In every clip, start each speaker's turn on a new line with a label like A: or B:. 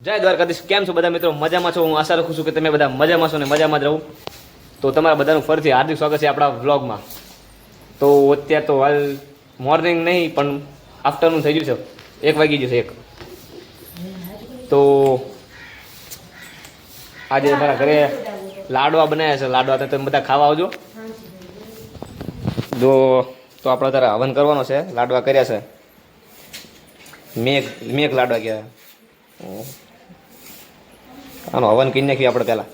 A: જય દ્વારકાધીશ. કેમ છો બધા મિત્રો? મજામાં છો? હું આશા રાખું છું કે તમે બધા મજામાં છો ને મજામાં જ રહો. તો તમારા બધાનું ફરીથી હાર્દિક સ્વાગત છે આપણા વ્લોગમાં. તો અત્યારે તો હાલ મોર્નિંગ નહીં પણ આફ્ટરનૂન થઈ ગયું છે, 1 વાગી ગયું છે 1. તો આજે મારા ઘરે લાડવા બનાવ્યા છે. લાડવા તો તમે બધા ખાવા આવજો. તો આપણે અત્યારે હવન કરવાનો છે. લાડવા કર્યા છે. મેઘ લાડવા કહેવાય. આનો હવન કરી નાખ્યું આપણે પહેલાં.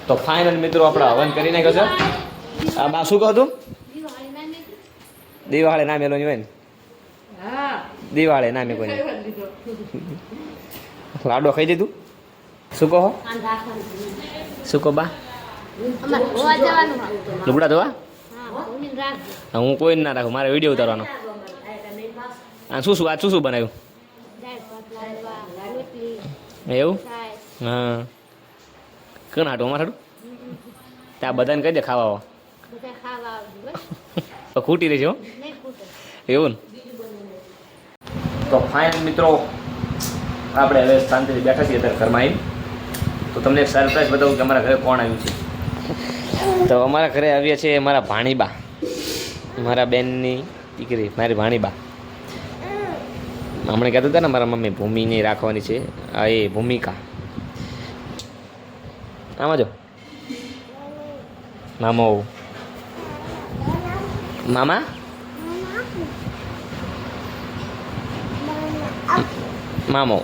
A: તો ફાઇનલ મિત્રો આપણે હવન કરી નાખ્યો છે. આ બા શું કહું તું? દિવાળે ના મેલો હોય ને, દિવાળે ના મેં કોઈ લાડો ખાઈ દીધું. શું કહો? શું કહો બા? લુગડા ધોવા? હું કોઈ ના રાખું, મારે વિડીયો ઉતારવાનો. આ શું શું બનાવ્યું એવું? હા, કોણ હાટું? અમારે હાટું? ત્યાં બધાને કહી દે ખાવા ખૂટી રહી છે હો. એવું ને? તો ફાઇન મિત્રો, આપણે હવે શાંતિથી બેઠા છીએ અત્યારે ઘરમાં આવી. તો તમને એક સરપ્રાઈઝ બતાવું કે અમારા ઘરે કોણ આવ્યું છે. તો અમારા ઘરે આવ્યા છે મારા ભાણીબા, મારા બેનની દીકરી, મારી ભાણીબા. હમણાં કહેતા હતા ને મારા મમ્મી ભૂમિની રાખવાની છે. આ એ ભૂમિકા. આમાં જો મામો, મામા મામો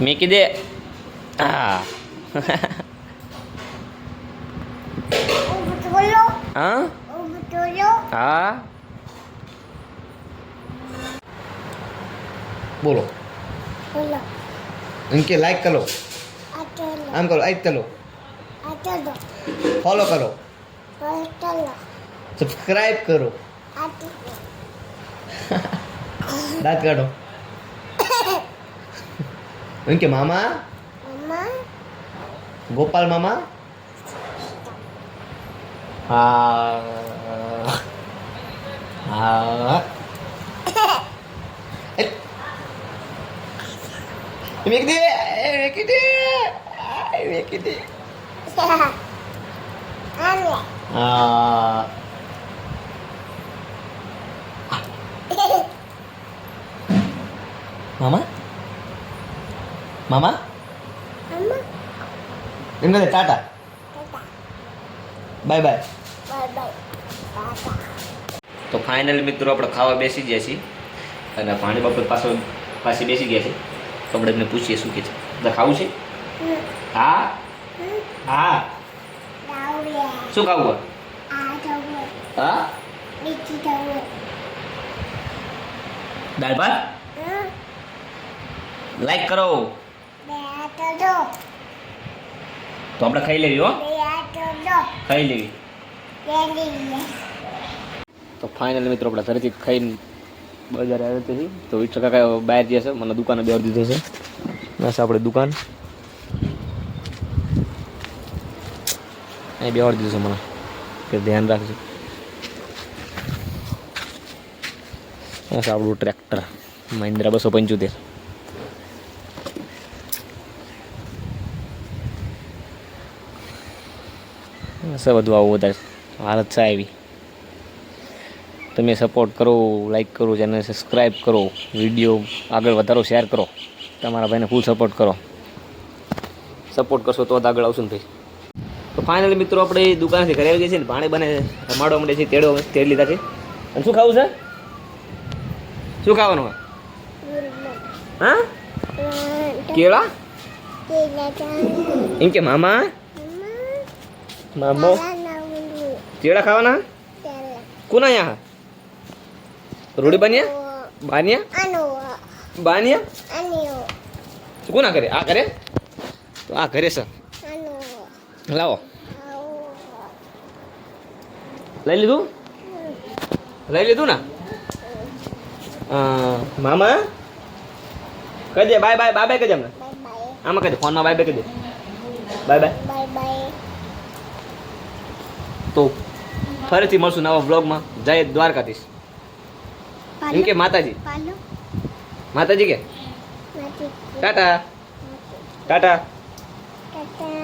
A: મેકી દે. હા હા હા બોલો. इनके लाइक करो, आम करो, लाइक करो, फॉलो करो, सब्सक्राइब करो, दांत काटो. इनके मामा गोपाल मामा. हाँ हाँ Make it, make it, make it. Mama, mama, इनको दे टाटा, बाय बाय. તો ફાઇનલ મિત્રો આપણે ખાવા બેસી ગયા છીએ અને પાણી બાપુ પાસે બેસી ગયા છે. તો આપણે એમને પૂછીએ શું કે છે. બધા ખાવું છે? હા હા. શું ખાવું? હા, દાળ ભાત. લાઈક કરો તો આપણે ખાઈ લેવી. હો, ખાઈ લેવી. તો ફાઇનલ મિત્રો આપણે ઘરેથી ખાઈને બજાર આવ્યા હતી. તો વિઠ્ઠલ કાકા બહાર ગયા છે, મને દુકાને બેહાર દીધો છે. બસ આપણે દુકાન અહીં બેહાર દીધું છે મને કે ધ્યાન રાખજો. બસ આપણું ટ્રેક્ટર મહિન્દ્રા 275. બસ બધું આવું વધારે હાલત છે આવી. તમે સપોર્ટ કરો, લાઈક કરો, ચેનલ સબસ્ક્રાઈબ કરો, વિડીયો આગળ વધારો, શેર કરો, તમારા ભાઈને ફૂલ સપોર્ટ કરો. સપોર્ટ કરશો તો જ આગળ આવશું ને ભાઈ. તો ફાઇનલી મિત્રો આપણે દુકાનથી ઘરે આવી ગઈ છે ને ભાણે બને રમાડવા માંડે છે. તેડ લીધા છે. અને શું ખાવું છે? શું ખાવાનું? હા, કેળા. એમ કે મામા મામો કેળા ખાવાના? કોના અહીંયા? રોડી બાનિયા બાનિયા કોના કરે? આ કરે? તો આ કરે છે. લાવો, લઈ લીધું ને? મામા કહી દે બાય બાય. બાય બાય કહી દે અમને. આમાં કહી દે, ફોનમાં બાય બાય કહી દે. Bye bye. તો ફરીથી મળશું નવા વ્લોગમાં. જય દ્વારકાધીશ. એમ કે માતાજી, માતાજી કે ટાટા ટાટા
B: ટાટા